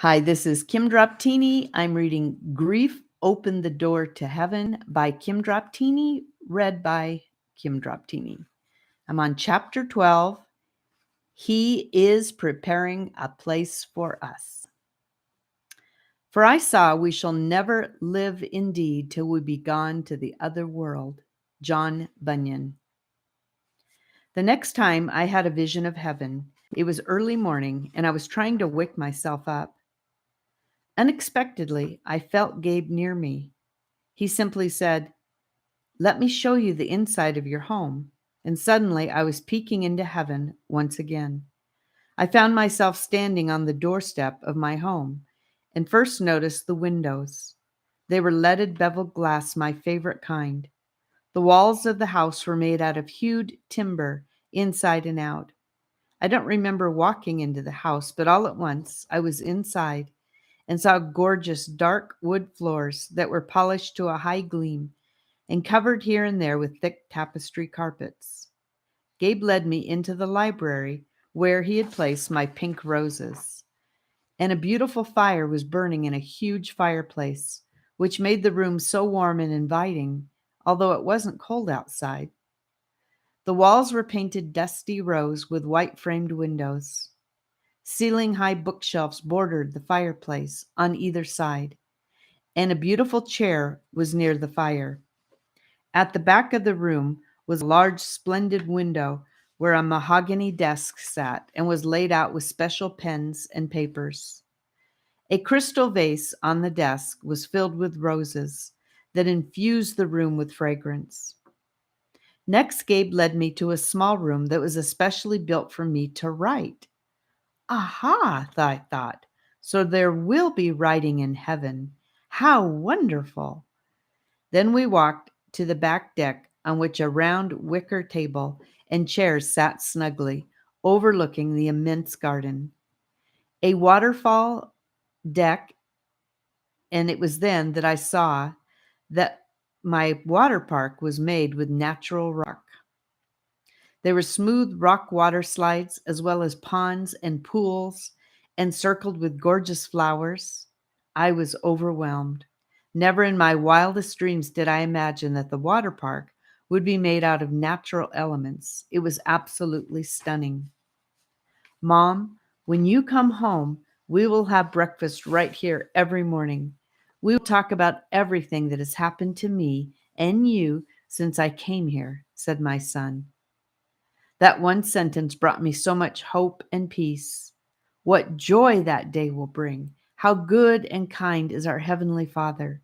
Hi, this is Kim Droptiny. I'm reading Grief Opened the Door to Heaven by Kim Droptiny, read by Kim Droptiny. I'm on chapter 12. He is preparing a place for us. For I saw we shall never live indeed till we be gone to the other world. John Bunyan. The next time I had a vision of heaven, it was early morning and I was trying to wake myself up. Unexpectedly, I felt Gabe near me. He simply said, "Let me show you the inside of your home." And suddenly I was peeking into heaven once again. I found myself standing on the doorstep of my home and first noticed the windows. They were leaded beveled glass, my favorite kind. The walls of the house were made out of hewed timber, inside and out. I don't remember walking into the house, but all at once I was inside and saw gorgeous dark wood floors that were polished to a high gleam and covered here and there with thick tapestry carpets. Gabe led me into the library where he had placed my pink roses, and a beautiful fire was burning in a huge fireplace, which made the room so warm and inviting, although it wasn't cold outside. The walls were painted dusty rose with white framed windows. Ceiling-high bookshelves bordered the fireplace on either side, and a beautiful chair was near the fire. At the back of the room was a large, splendid window where a mahogany desk sat and was laid out with special pens and papers. A crystal vase on the desk was filled with roses that infused the room with fragrance. Next, Gabe led me to a small room that was especially built for me to write. Aha, I thought. So there will be writing in heaven. How wonderful! Then we walked to the back deck on which a round wicker table and chairs sat snugly, overlooking the immense garden. A waterfall deck, and it was then that I saw that my water park was made with natural rock. There were smooth rock water slides, as well as ponds and pools, encircled with gorgeous flowers. I was overwhelmed. Never in my wildest dreams did I imagine that the water park would be made out of natural elements. It was absolutely stunning. Mom, when you come home, we will have breakfast right here every morning. We will talk about everything that has happened to me and you since I came here," said my son. That one sentence brought me so much hope and peace. What joy that day will bring! How good and kind is our Heavenly Father!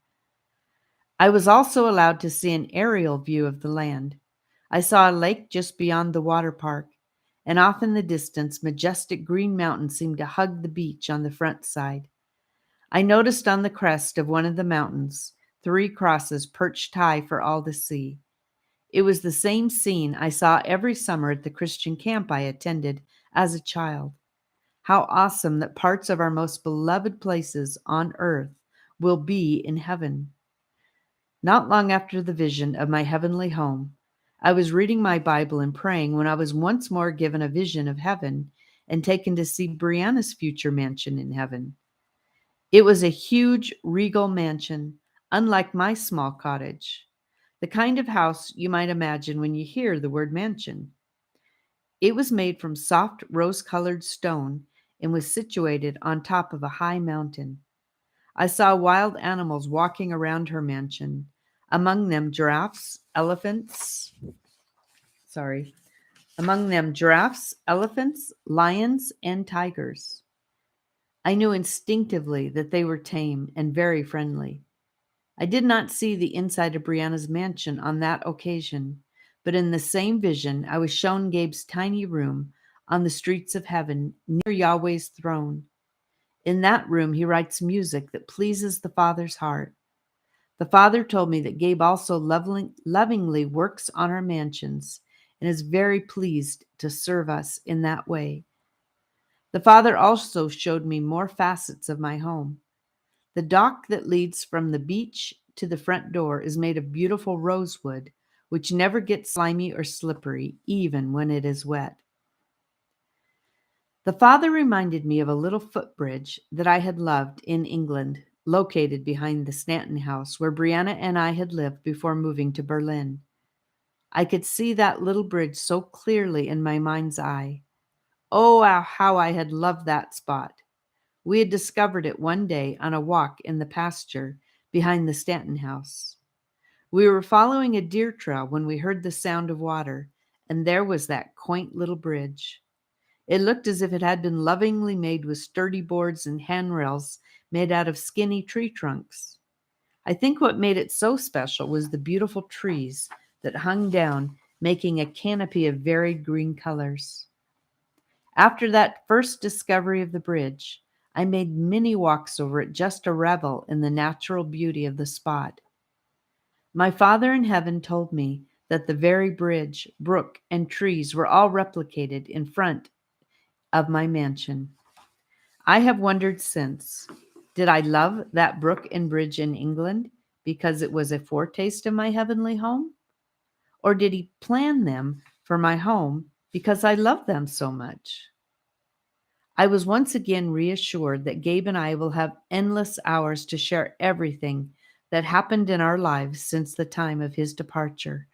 I was also allowed to see an aerial view of the land. I saw a lake just beyond the water park, and off in the distance, majestic green mountains seemed to hug the beach on the front side. I noticed on the crest of one of the mountains 3 crosses perched high for all to see. It was the same scene I saw every summer at the Christian camp I attended as a child. How awesome that parts of our most beloved places on earth will be in heaven. Not long after the vision of my heavenly home, I was reading my Bible and praying when I was once more given a vision of heaven and taken to see Brianna's future mansion in heaven. It was a huge, regal mansion, unlike my small cottage, the kind of house you might imagine when you hear the word mansion. It was made from soft rose-colored stone and was situated on top of a high mountain. I saw wild animals walking around her mansion, among them giraffes, elephants, lions, and tigers. I knew instinctively that they were tame and very friendly. I did not see the inside of Brianna's mansion on that occasion, but in the same vision I was shown Gabe's tiny room on the streets of heaven near Yahweh's throne. In that room he writes music that pleases the Father's heart. The Father told me that Gabe also lovingly works on our mansions and is very pleased to serve us in that way. The Father also showed me more facets of my home. The dock that leads from the beach to the front door is made of beautiful rosewood, which never gets slimy or slippery, even when it is wet. The father reminded me of a little footbridge that I had loved in England, located behind the Stanton house where Brianna and I had lived before moving to Berlin. I could see that little bridge so clearly in my mind's eye. Oh, how I had loved that spot. We had discovered it one day on a walk in the pasture behind the Stanton house. We were following a deer trail when we heard the sound of water, and there was that quaint little bridge. It looked as if it had been lovingly made with sturdy boards and handrails made out of skinny tree trunks. I think what made it so special was the beautiful trees that hung down, making a canopy of varied green colors. After that first discovery of the bridge, I made many walks over it just to revel in the natural beauty of the spot. My Father in heaven told me that the very bridge, brook, and trees were all replicated in front of my mansion. I have wondered since, did I love that brook and bridge in England because it was a foretaste of my heavenly home? Or did he plan them for my home because I love them so much? I was once again reassured that Gabe and I will have endless hours to share everything that happened in our lives since the time of his departure.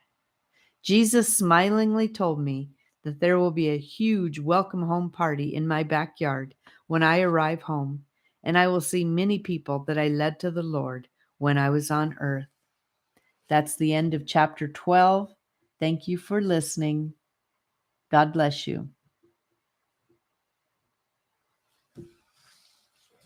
Jesus smilingly told me that there will be a huge welcome home party in my backyard when I arrive home, and I will see many people that I led to the Lord when I was on earth. That's the end of chapter 12. Thank you for listening. God bless you.